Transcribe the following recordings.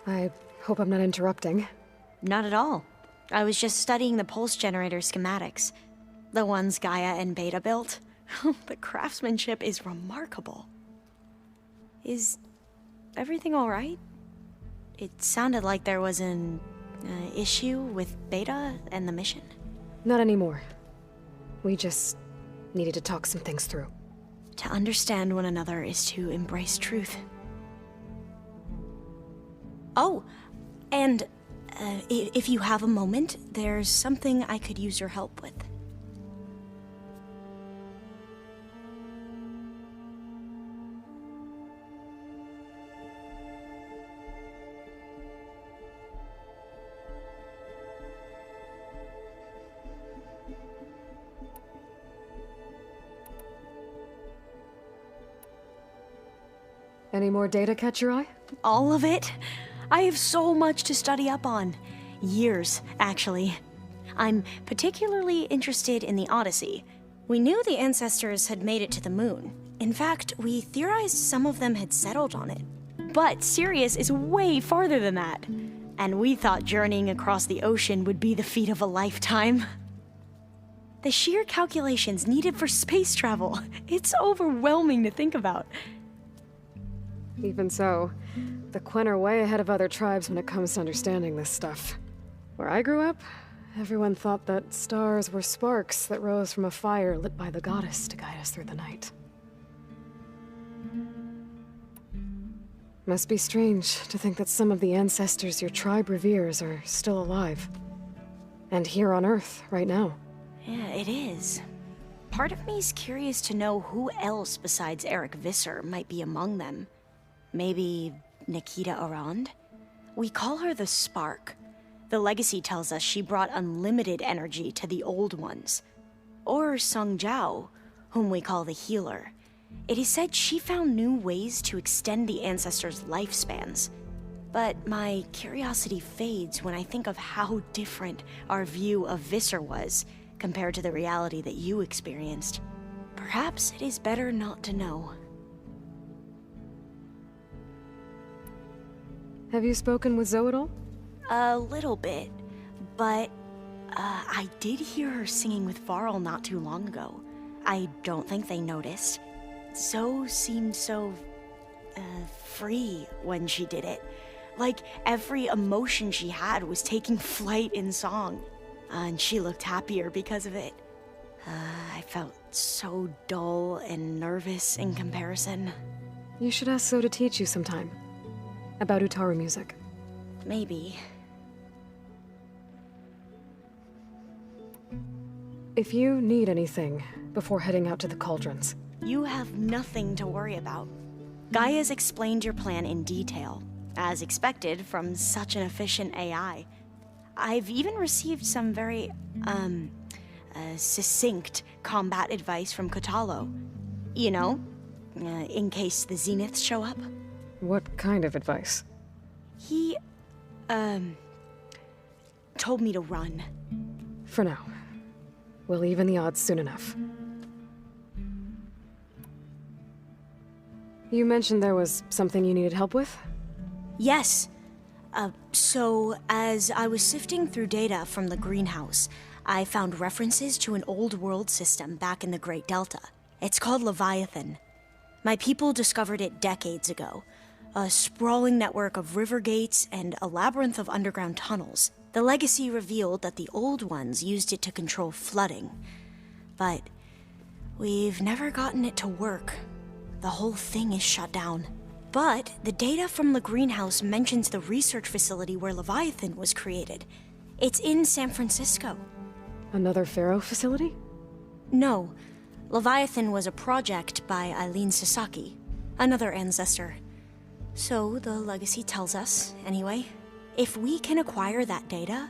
I hope I'm not interrupting. Not at all. I was just studying the pulse generator schematics. The ones Gaia and Beta built. The craftsmanship is remarkable. Is everything alright? It sounded like there was an issue with Beta and the mission. Not anymore. We just needed to talk some things through. To understand one another is to embrace truth. Oh, and if you have a moment, there's something I could use your help with. Any more data catch your eye? All of it? I have so much to study up on. Years, actually. I'm particularly interested in the Odyssey. We knew the ancestors had made it to the moon. In fact, we theorized some of them had settled on it. But Sirius is way farther than that. And we thought journeying across the ocean would be the feat of a lifetime. The sheer calculations needed for space travel, it's overwhelming to think about. Even so, the Quen are way ahead of other tribes when it comes to understanding this stuff. Where I grew up, everyone thought that stars were sparks that rose from a fire lit by the goddess to guide us through the night. Must be strange to think that some of the ancestors your tribe reveres are still alive. And here on Earth, right now. Yeah, it is. Part of me's curious to know who else besides Eric Visser might be among them. Maybe Nikita Arand? We call her the Spark. The legacy tells us she brought unlimited energy to the old ones. Or Sung Jiao, whom we call the Healer. It is said she found new ways to extend the ancestors' lifespans. But my curiosity fades when I think of how different our view of Visser was compared to the reality that you experienced. Perhaps it is better not to know. Have you spoken with Zoe at all? A little bit, but I did hear her singing with Varl not too long ago. I don't think they noticed. Zoe seemed so free when she did it. Like every emotion she had was taking flight in song. And she looked happier because of it. I felt so dull and nervous in comparison. You should ask Zoe to teach you sometime. About Utaru music. Maybe. If you need anything before heading out to the cauldrons. You have nothing to worry about. Gaia's explained your plan in detail, as expected from such an efficient AI. I've even received some very, succinct combat advice from Kotalo. You know, in case the Zeniths show up. What kind of advice? He, told me to run. For now. We'll even the odds soon enough. You mentioned there was something you needed help with? Yes. So, as I was sifting through data from the greenhouse, I found references to an old world system back in the Great Delta. It's called Leviathan. My people discovered it decades ago. A sprawling network of river gates and a labyrinth of underground tunnels. The legacy revealed that the old ones used it to control flooding. But we've never gotten it to work. The whole thing is shut down. But the data from the greenhouse mentions the research facility where Leviathan was created. It's in San Francisco. Another Pharaoh facility? No. Leviathan was a project by Eileen Sasaki, another ancestor. So the legacy tells us, anyway. If we can acquire that data,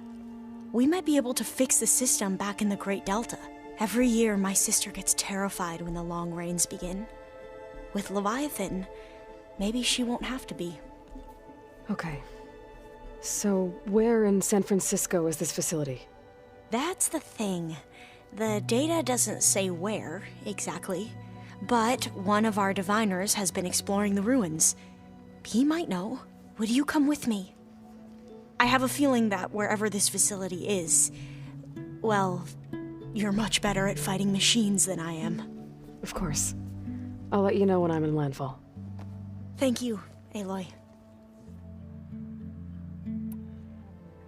we might be able to fix the system back in the Great Delta. Every year, my sister gets terrified when the long rains begin. With Leviathan, maybe she won't have to be. Okay. So, where in San Francisco is this facility? That's the thing. The data doesn't say where, exactly. But one of our diviners has been exploring the ruins. He might know. Would you come with me? I have a feeling that wherever this facility is, well, you're much better at fighting machines than I am. Of course. I'll let you know when I'm in landfall. Thank you, Aloy.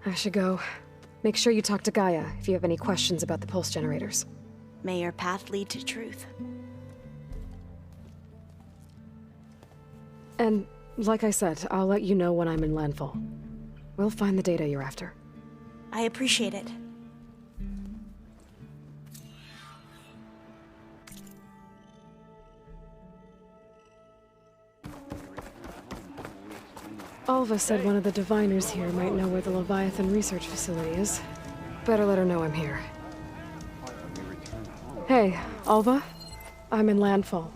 I should go. Make sure you talk to Gaia if you have any questions about the pulse generators. May your path lead to truth. And, like I said, I'll let you know when I'm in landfall. We'll find the data you're after. I appreciate it. Alva said one of the diviners here might know where the Leviathan research facility is. Better let her know I'm here. Hey, Alva? I'm in landfall.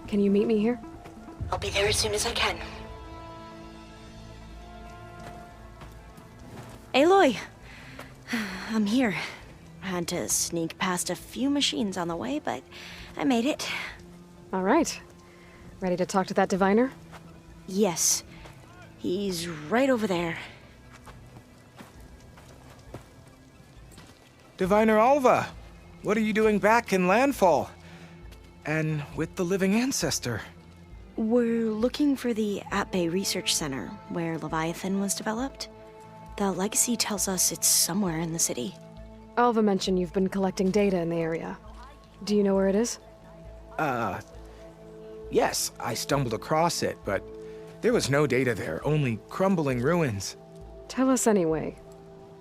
Can you meet me here? I'll be there as soon as I can. Aloy! I'm here. Had to sneak past a few machines on the way, but I made it. All right. Ready to talk to that diviner? Yes. He's right over there. Diviner Alva, what are you doing back in landfall? And with the living ancestor? We're looking for the At-Bay Research Center, where Leviathan was developed. The legacy tells us it's somewhere in the city. Alva mentioned you've been collecting data in the area. Do you know where it is? Yes, I stumbled across it, but there was no data there, only crumbling ruins. Tell us anyway.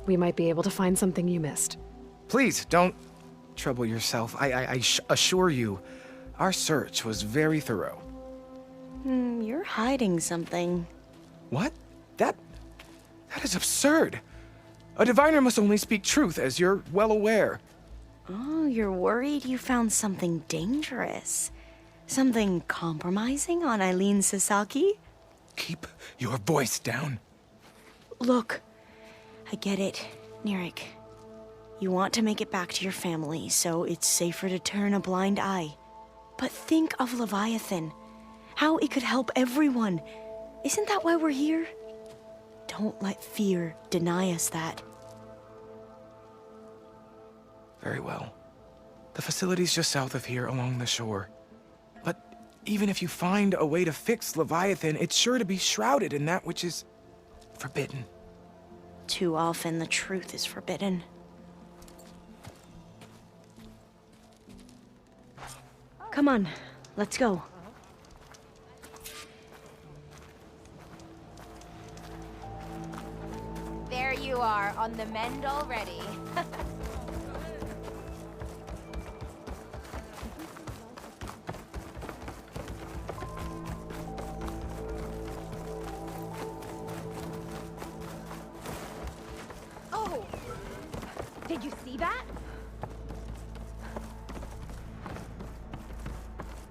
We might be able to find something you missed. Please, don't trouble yourself. I assure you, our search was very thorough. You're hiding something. What? That is absurd. A diviner must only speak truth, as you're well aware. Oh, you're worried you found something dangerous? Something compromising on Eileen Sasaki? Keep your voice down. Look, I get it, Nirik. You want to make it back to your family, so it's safer to turn a blind eye. But think of Leviathan. How it could help everyone. Isn't that why we're here? Don't let fear deny us that. Very well. The facility's just south of here, along the shore. But even if you find a way to fix Leviathan, it's sure to be shrouded in that which is forbidden. Too often the truth is forbidden. Come on, let's go. There you are, on the mend already. Oh! Did you see that?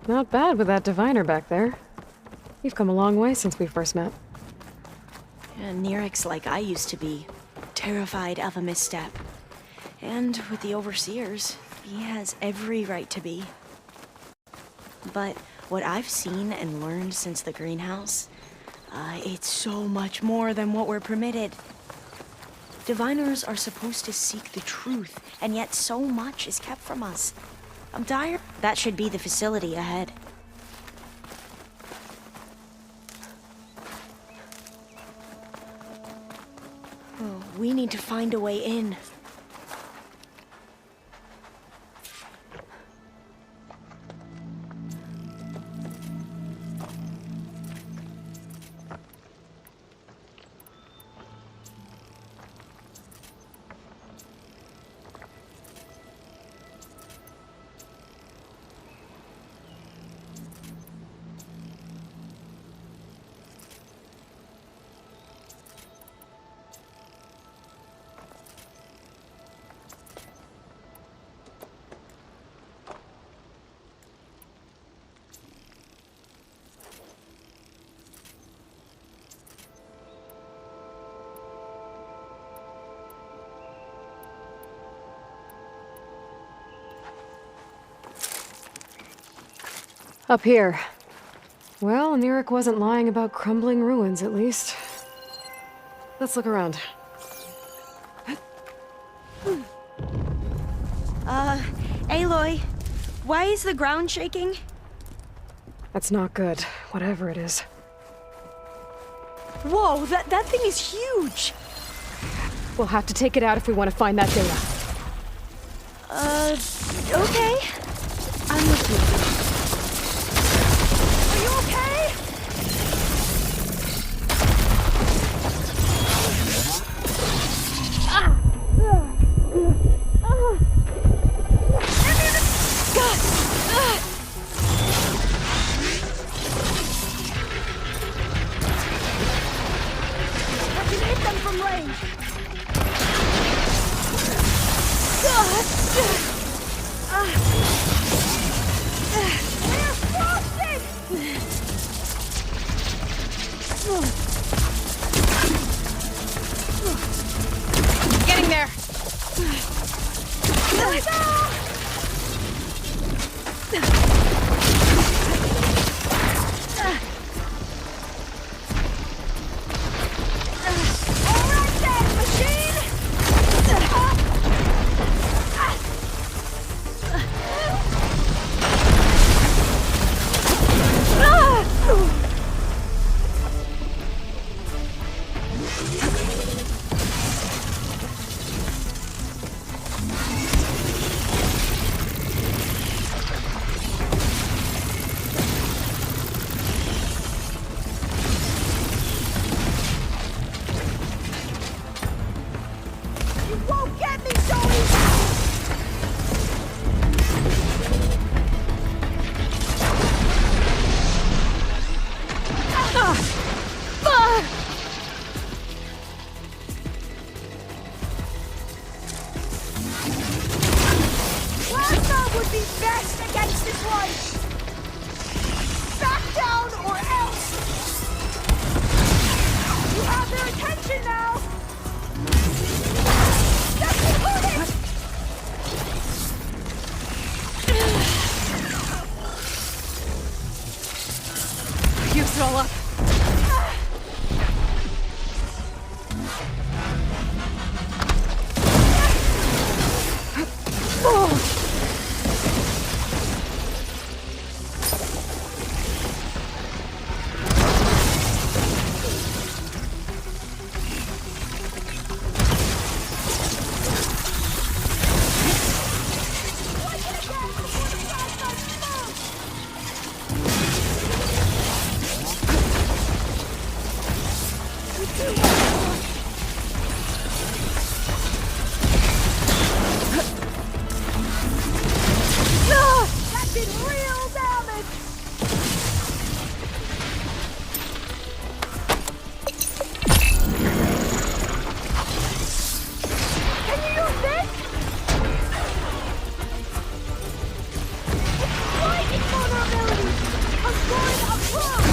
Not bad with that diviner back there. You've come a long way since we first met. And Nirik's like I used to be, terrified of a misstep. And with the Overseers, he has every right to be. But what I've seen and learned since the greenhouse, it's so much more than what we're permitted. Diviners are supposed to seek the truth, and yet so much is kept from us. I'm tired. That should be the facility ahead. Oh, we need to find a way in. Up here. Well, Nirik wasn't lying about crumbling ruins, at least. Let's look around. Aloy, why is the ground shaking? That's not good, whatever it is. Whoa, that thing is huge! We'll have to take it out if we want to find that data. Okay. I'm with you. Are you okay? I can hit them from range. We're frosted! Getting there! Here we go! All right then, machine! You won't get me so easy! Plasma would be best against this one! Back down or else! You have their attention now! That's the target! Use it all up. That did real damage! Can you use this? Lightning vulnerability! Avoid approach!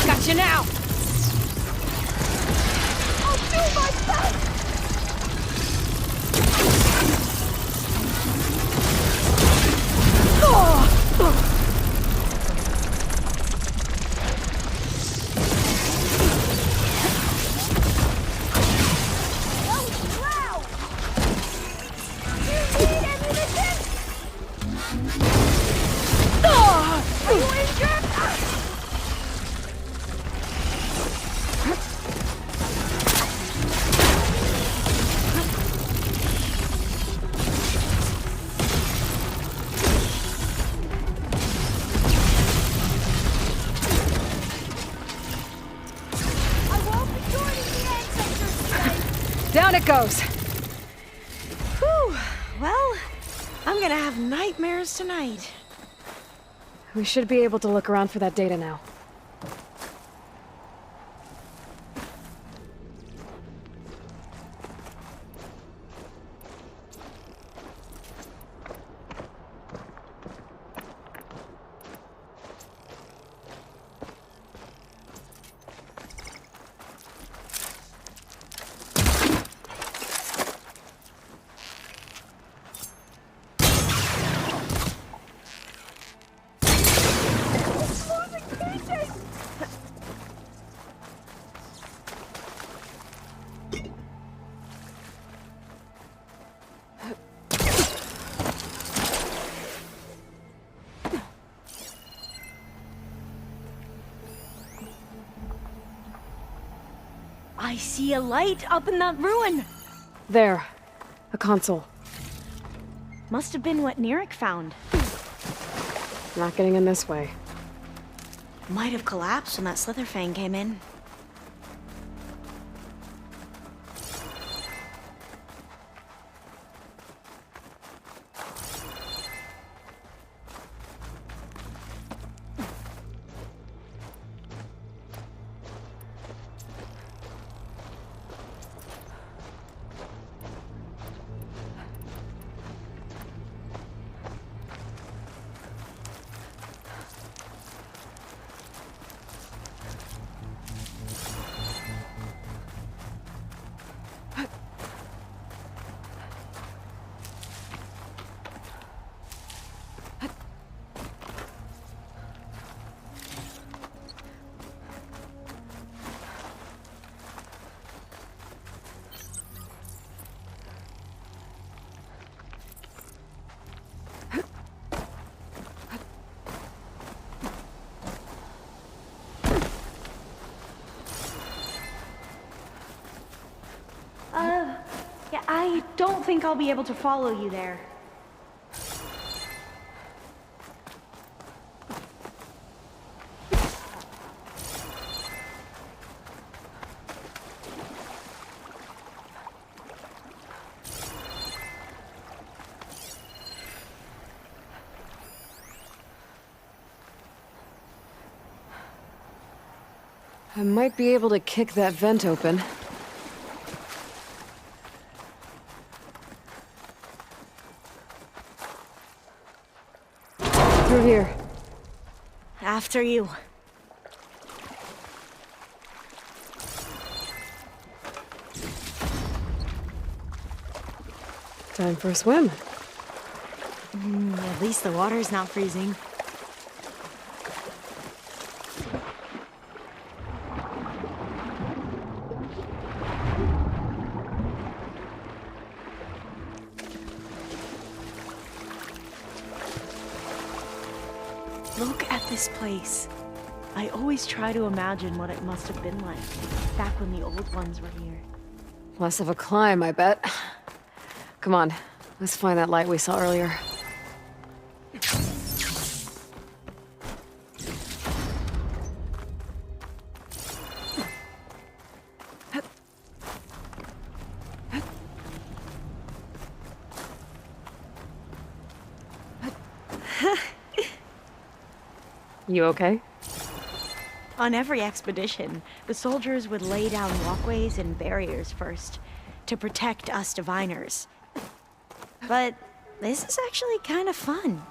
Gotcha now! I'll do my best! That was loud! Do you need ammunition? Are you injured? I won't be joining the ancestors today. Down it goes! Whew. Well, Nightmares tonight. We should be able to look around for that data now. I see a light up in that ruin. There. A console. Must have been what Neric found. Not getting in this way. Might have collapsed when that Slitherfang came in. Yeah, I don't think I'll be able to follow you there. I might be able to kick that vent open. Through here. After you. Time for a swim. At least the water's not freezing. Look at this place. I always try to imagine what it must have been like, back when the old ones were here. Less of a climb, I bet. Come on, let's find that light we saw earlier. You okay? On every expedition, the soldiers would lay down walkways and barriers first, to protect us diviners. But this is actually kind of fun.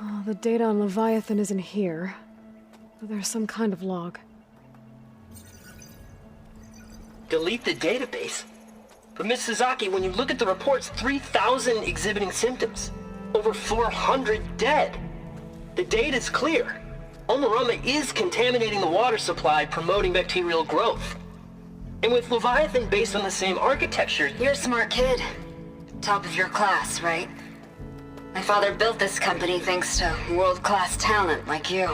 Oh, the data on Leviathan isn't here. But there's some kind of log. Delete the database? But Miss Sasaki, when you look at the reports, 3,000 exhibiting symptoms. Over 400 dead. The data's clear. Omarama is contaminating the water supply, promoting bacterial growth. And with Leviathan based on the same architecture... You're a smart kid. Top of your class, right? My father built this company thanks to world-class talent like you.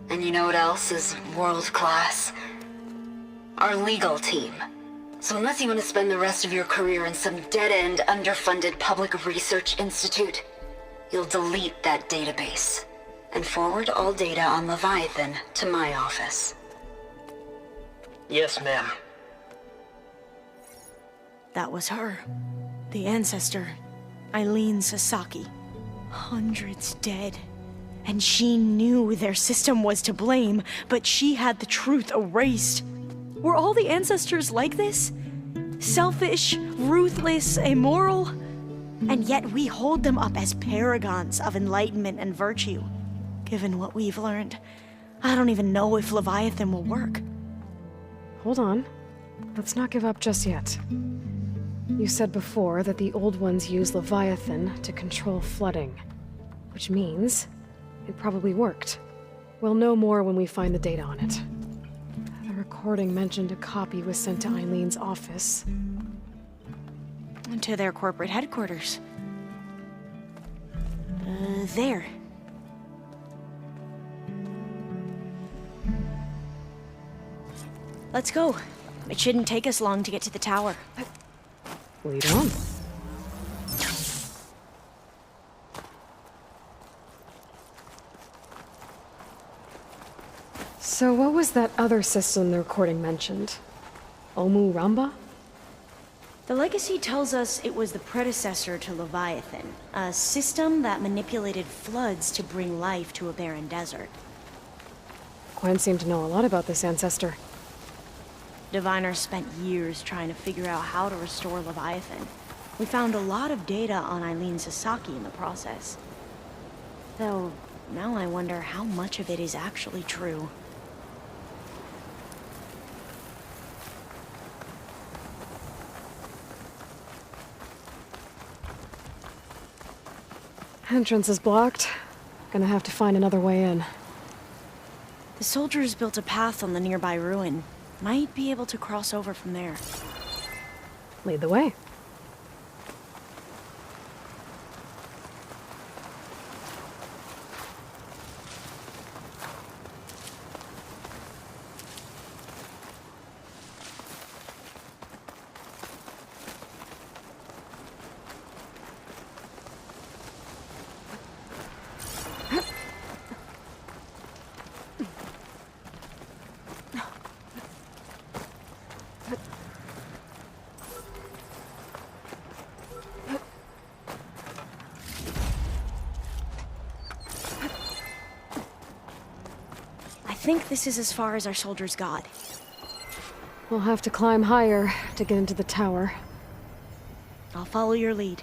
And you know what else is world-class? Our legal team. So unless you want to spend the rest of your career in some dead-end, underfunded public research institute, you'll delete that database. and forward all data on Leviathan to my office. Yes, ma'am. That was her. The ancestor, Eileen Sasaki. Hundreds dead. And she knew their system was to blame, but she had the truth erased. Were all the ancestors like this? Selfish, ruthless, immoral? And yet we hold them up as paragons of enlightenment and virtue. Given what we've learned, I don't even know if Leviathan will work. Hold on. Let's not give up just yet. You said before that the old ones use Leviathan to control flooding, which means it probably worked. We'll know more when we find the data on it. The recording mentioned a copy was sent to Eileen's office. To their corporate headquarters. There. Let's go. It shouldn't take us long to get to the tower. Lead on. So what was that other system the recording mentioned? Omu Ramba? The legacy tells us it was the predecessor to Leviathan, a system that manipulated floods to bring life to a barren desert. Gwen seemed to know a lot about this ancestor. Diviners spent years trying to figure out how to restore Leviathan. We found a lot of data on Eileen Sasaki in the process. Though, now I wonder how much of it is actually true. Entrance is blocked. Gonna have to find another way in. The soldiers built a path on the nearby ruin. Might be able to cross over from there. Lead the way. I think this is as far as our soldiers got. We'll have to climb higher to get into the tower. I'll follow your lead.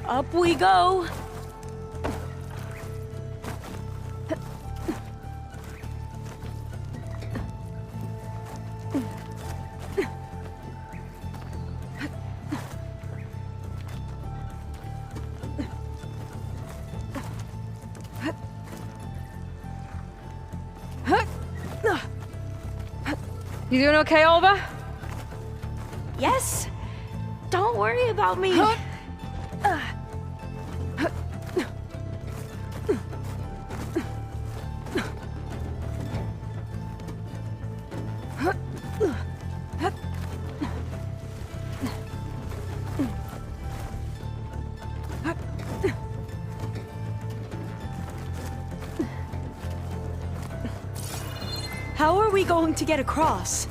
Up we go! You doing okay, Olva? Yes! Don't worry about me! How are we going to get across?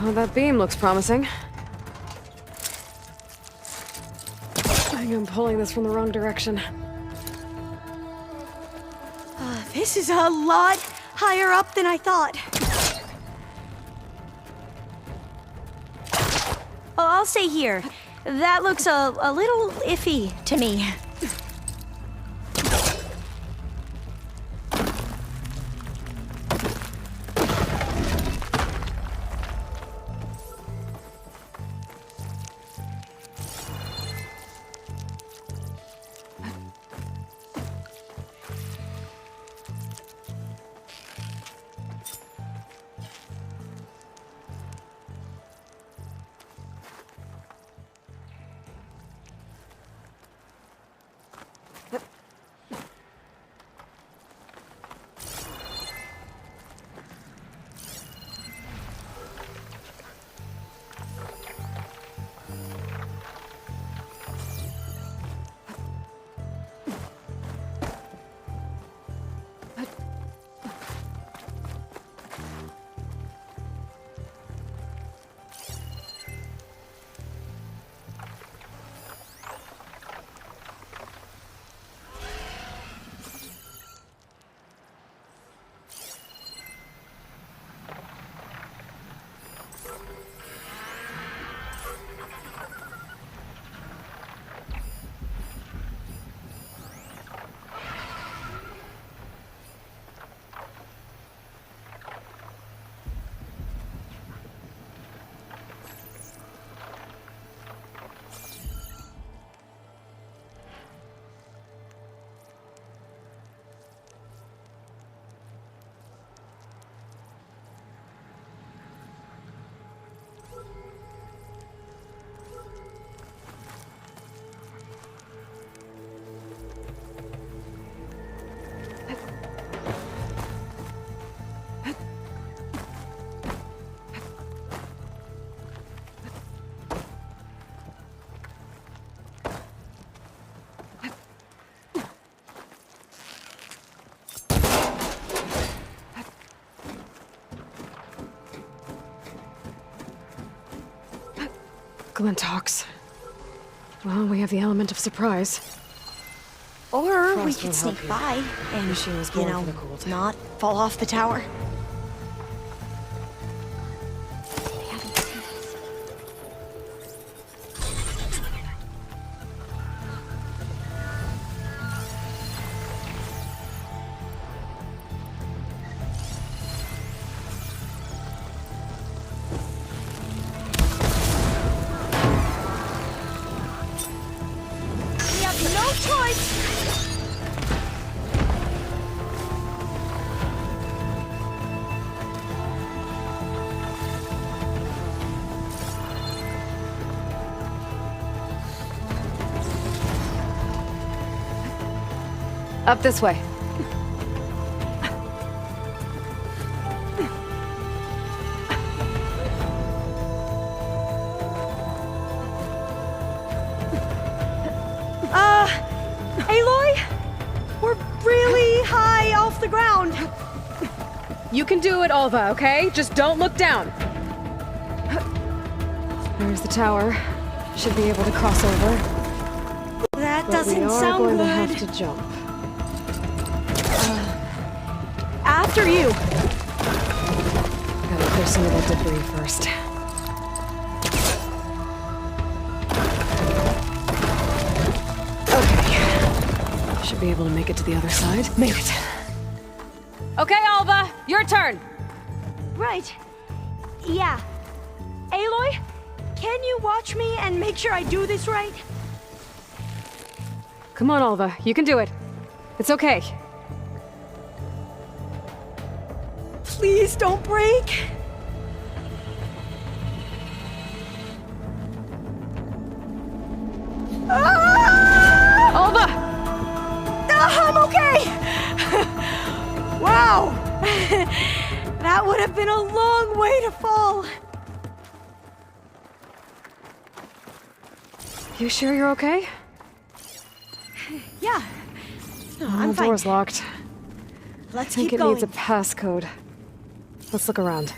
Oh, that beam looks promising. I think I'm pulling this from the wrong direction. This is a lot higher up than I thought. I'll stay here. That looks a little iffy to me. Glintox. Well, we have the element of surprise. Or we Frost could won't sneak help you. by and, Machine was you born know, for the cold. not fall off the tower. We have no choice. Up this way. Aloy? We're really high off the ground. You can do it, Alva, okay? Just don't look down. There's the tower. Should be able to cross over. That But doesn't we are sound going good. to have to jump. After you. Gotta clear some of that debris first. Okay. Should be able to make it to the other side. Made it. Okay, Alva, your turn. Right. Yeah. Aloy, can you watch me and make sure I do this right? Come on, Alva, you can do it. It's okay. Please don't break. Alva! I'm okay. Wow. That would have been a long way to fall. You sure you're okay? Yeah. No, The I'm fine. door's locked. Let's I think keep it going. needs a passcode. Let's look around.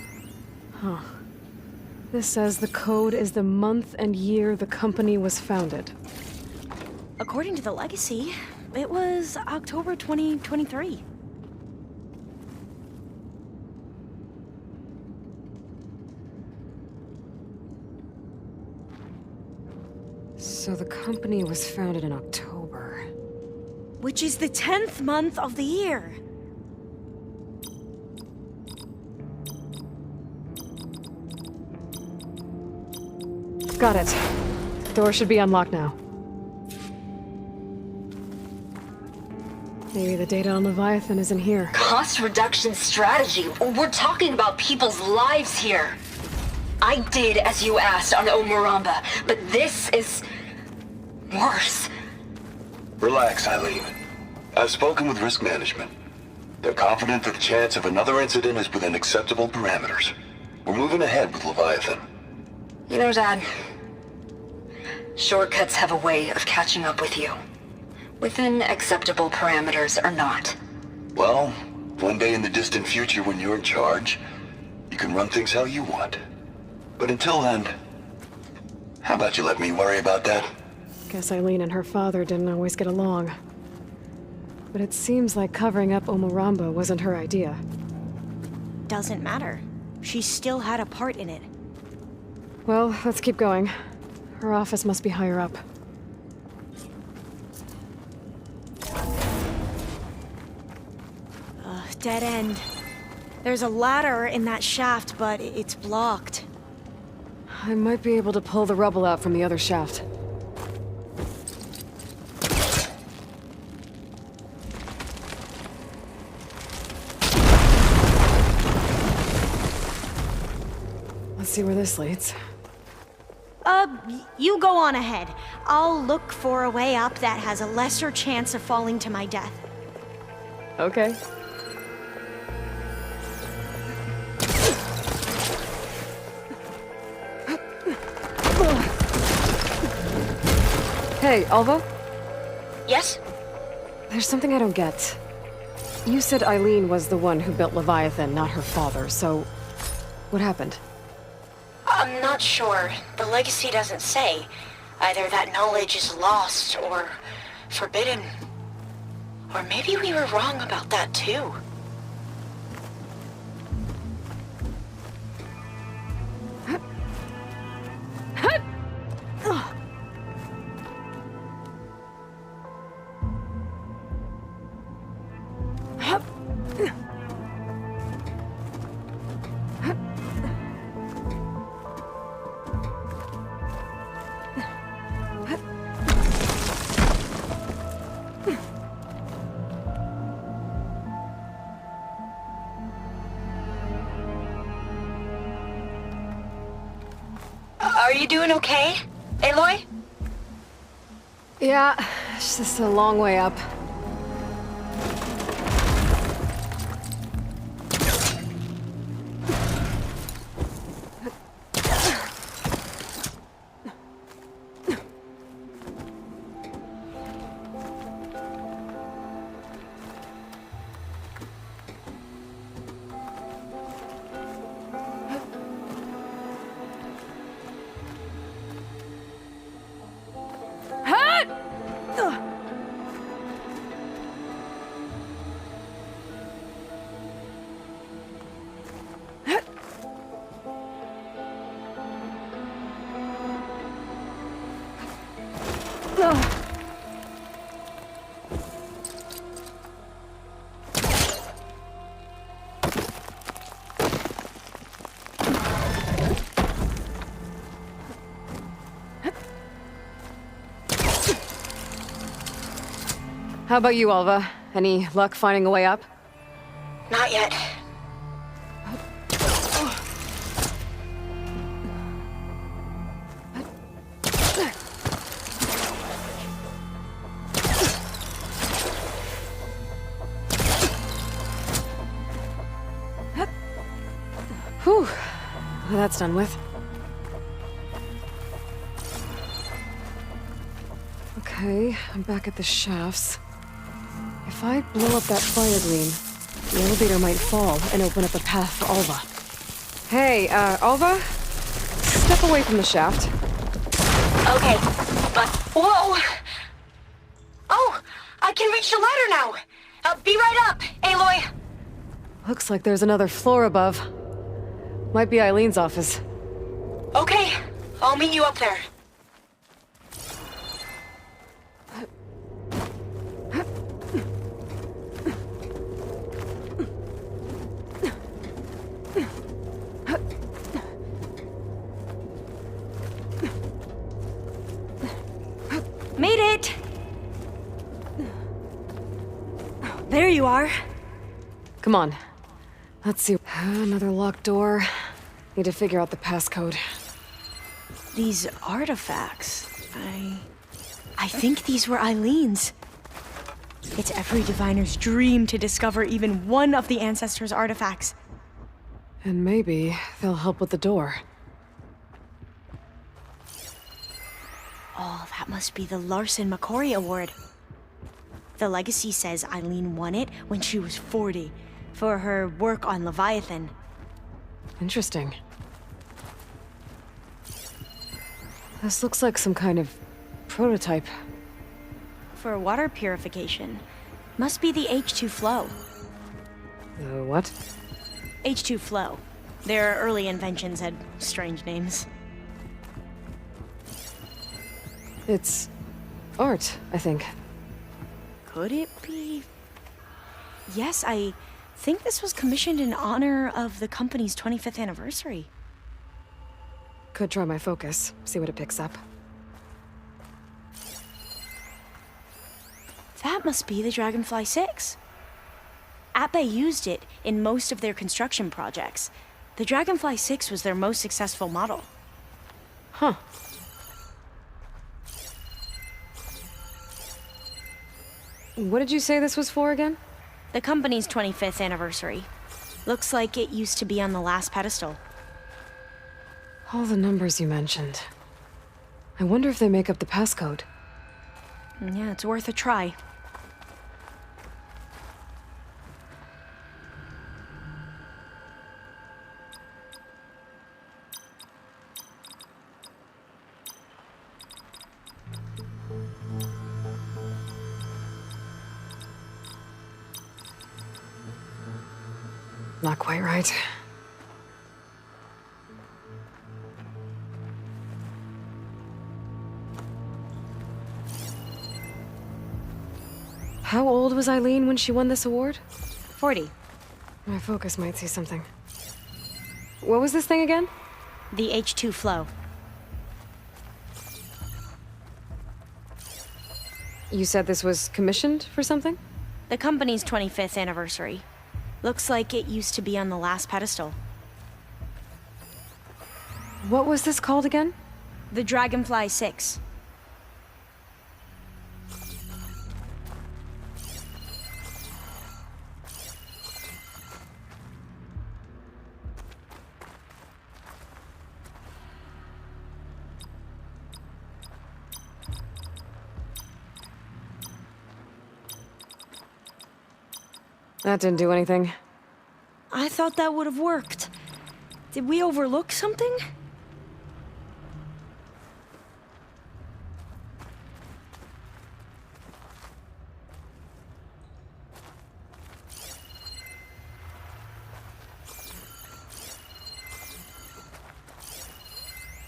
Huh. This says the code is the month and year the company was founded. According to the legacy, it was October 2023. So the company was founded in October. Which is the 10th month of the year. Got it. Door should be unlocked now. Maybe the data on Leviathan isn't here. Cost reduction strategy. We're talking about people's lives here. I did as you asked on Omuramba, but this is worse. Relax, Eileen. I've spoken with risk management. They're confident that the chance of another incident is within acceptable parameters. We're moving ahead with Leviathan. You know, Dad, shortcuts have a way of catching up with you. Within acceptable parameters or not. Well, one day in the distant future when you're in charge, you can run things how you want. But until then, how about you let me worry about that? Guess Eileen and her father didn't always get along. But it seems like covering up Omuramba wasn't her idea. Doesn't matter. She still had a part in it. Well, let's keep going. Her office must be higher up. Dead end. There's a ladder in that shaft, but it's blocked. I might be able to pull the rubble out from the other shaft. Let's see where this leads. You go on ahead. I'll look for a way up that has a lesser chance of falling to my death. Okay. Hey, Alva? Yes? There's something I don't get. You said Eileen was the one who built Leviathan, not her father, so... what happened? I'm not sure. The legacy doesn't say. Either that knowledge is lost or forbidden. Or maybe we were wrong about that too. Are you doing okay, Aloy? Yeah, it's just a long way up. How about you, Alva? Any luck finding a way up? Not yet. Whew. Well, that's done with. Okay, I'm back at the shafts. If I blow up that fire green, the elevator might fall and open up a path for Alva. Hey, Alva? Step away from the shaft. Okay, but... Whoa! Oh! I can reach the ladder now! Be right up, Aloy! Looks like there's another floor above. Might be Eileen's office. Okay, I'll meet you up there. Made it! There you are. Come on. Let's see. Another locked door. Need to figure out the passcode. These artifacts, I think these were Eileen's. It's every diviner's dream to discover even one of the ancestors' artifacts. And maybe they'll help with the door. Oh, that must be the Larson McCory Award. The legacy says Eileen won it when she was 40 for her work on Leviathan. Interesting. This looks like some kind of prototype. For water purification. Must be the H2 flow. The what? H2 flow. Their early inventions had strange names. It's art, I think. Could it be? Yes, I think this was commissioned in honor of the company's 25th anniversary. Could try my focus, see what it picks up. That must be the Dragonfly 6. Ape used it in most of their construction projects. The Dragonfly 6 was their most successful model. Huh. What did you say this was for again? The company's 25th anniversary. Looks like it used to be on the last pedestal. All the numbers you mentioned. I wonder if they make up the passcode. Yeah, it's worth a try. Not quite right. How old was Eileen when she won this award? 40. My focus might see something. What was this thing again? The H2 flow. You said this was commissioned for something? The company's 25th anniversary. Looks like it used to be on the last pedestal. What was this called again? The Dragonfly 6. That didn't do anything. I thought that would have worked. Did we overlook something?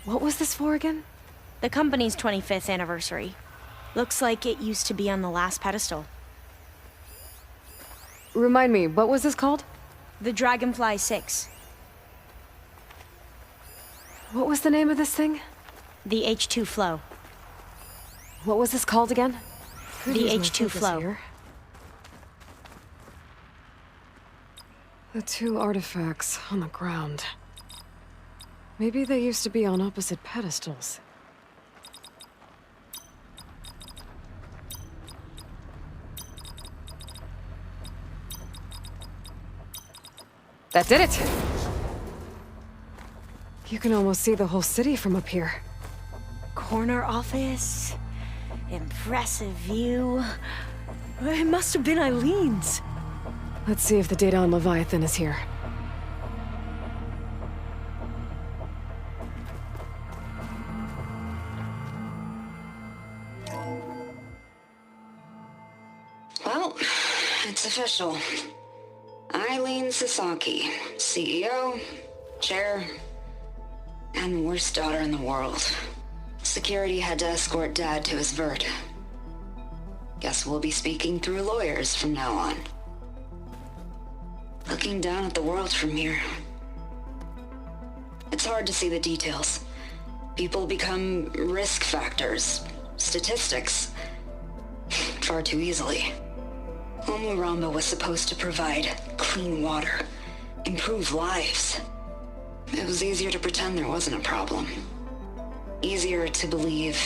What was this for again? The company's 25th anniversary. Looks like it used to be on the last pedestal. Remind me, what was this called? The Dragonfly 6. What was the name of this thing? The H2 flow. What was this called again? Could The use my H2 focus flow. here. The two artifacts on the ground. Maybe they used to be on opposite pedestals. That did it! You can almost see the whole city from up here. Corner office. Impressive view. It must have been Eileen's. Let's see if the data on Leviathan is here. Well, it's official. Eileen Sasaki, CEO, chair, and worst daughter in the world. Security had to escort Dad to his vert. Guess we'll be speaking through lawyers from now on. Looking down at the world from here. It's hard to see the details. People become risk factors. statistics far too easily. Omuramba was supposed to provide clean water, improve lives. It was easier to pretend there wasn't a problem. Easier to believe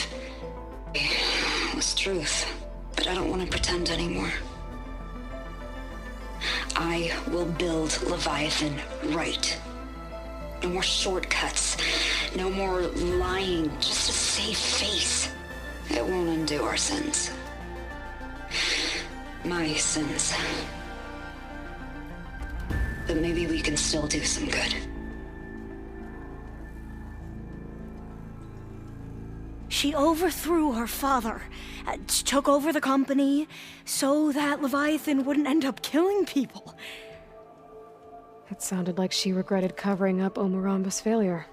it was truth. But I don't want to pretend anymore. I will build Leviathan right. No more shortcuts. No more lying just to save face. It won't undo our sins. My sins. But maybe we can still do some good. She overthrew her father, took over the company, so that Leviathan wouldn't end up killing people. It sounded like she regretted covering up Omuramba's failure.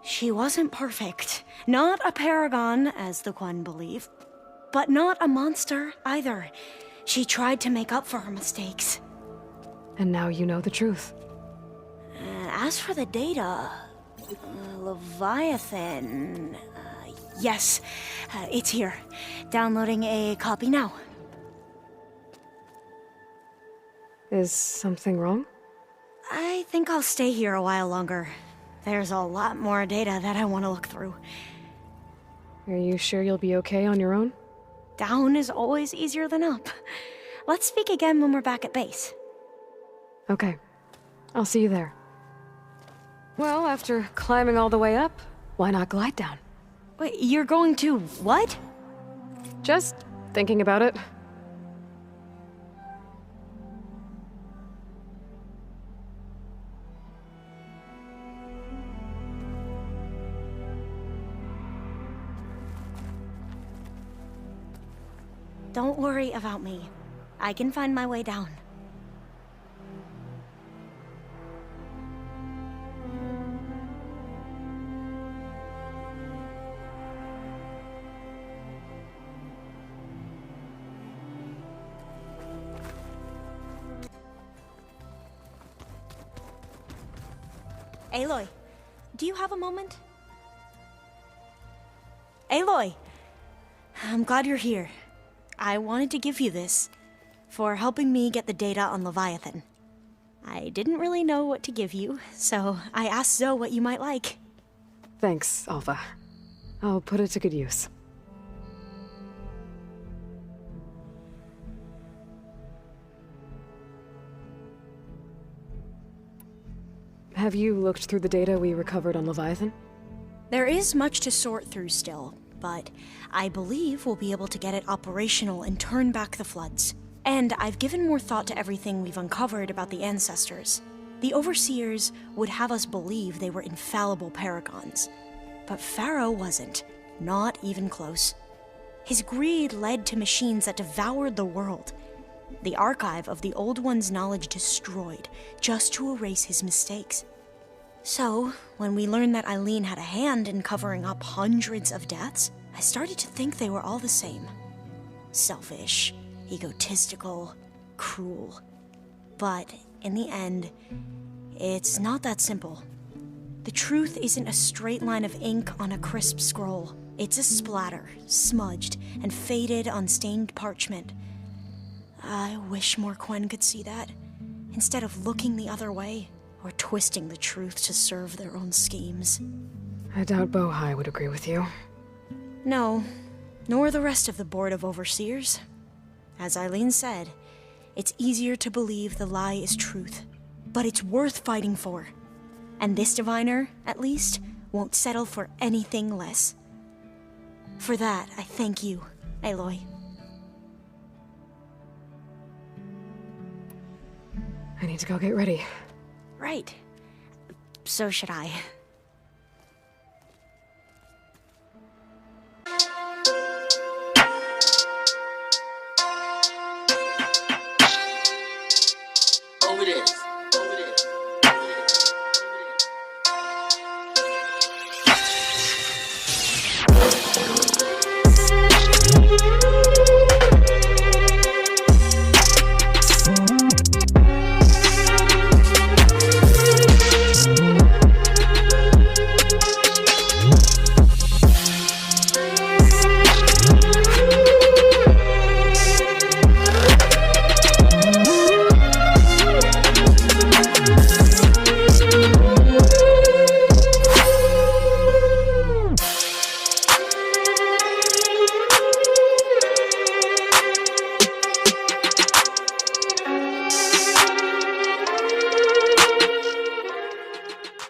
She wasn't perfect. Not a paragon, as the Quan believe, but not a monster either. She tried to make up for her mistakes. And now you know the truth. As for the data, Leviathan... yes, it's here. Downloading a copy now. Is something wrong? I think I'll stay here a while longer. There's a lot more data that I want to look through. Are you sure you'll be okay on your own? Down is always easier than up. Let's speak again when we're back at base. Okay. I'll see you there. Well, after climbing all the way up, why not glide down? Wait, you're going to what? Just thinking about it. Don't worry about me. I can find my way down. Aloy, do you have a moment? Aloy! I'm glad you're here. I wanted to give you this for helping me get the data on Leviathan. I didn't really know what to give you, so I asked Zoe what you might like. Thanks, Alpha. I'll put it to good use. Have you looked through the data we recovered on Leviathan? There is much to sort through still, but I believe we'll be able to get it operational and turn back the floods. And I've given more thought to everything we've uncovered about the ancestors. The Overseers would have us believe they were infallible paragons. But Pharaoh wasn't, not even close. His greed led to machines that devoured the world. The archive of the Old One's knowledge destroyed, just to erase his mistakes. So, when we learned that Eileen had a hand in covering up hundreds of deaths, I started to think they were all the same. Selfish, egotistical, cruel. But, in the end, it's not that simple. The truth isn't a straight line of ink on a crisp scroll. It's a splatter, smudged and faded on stained parchment. I wish more Quen could see that, instead of looking the other way, or twisting the truth to serve their own schemes. I doubt Bohai would agree with you. No, nor the rest of the Board of Overseers. As Eileen said, it's easier to believe the lie is truth, but it's worth fighting for. And this diviner, at least, won't settle for anything less. For that, I thank you, Aloy. I need to go get ready. Right. So should I.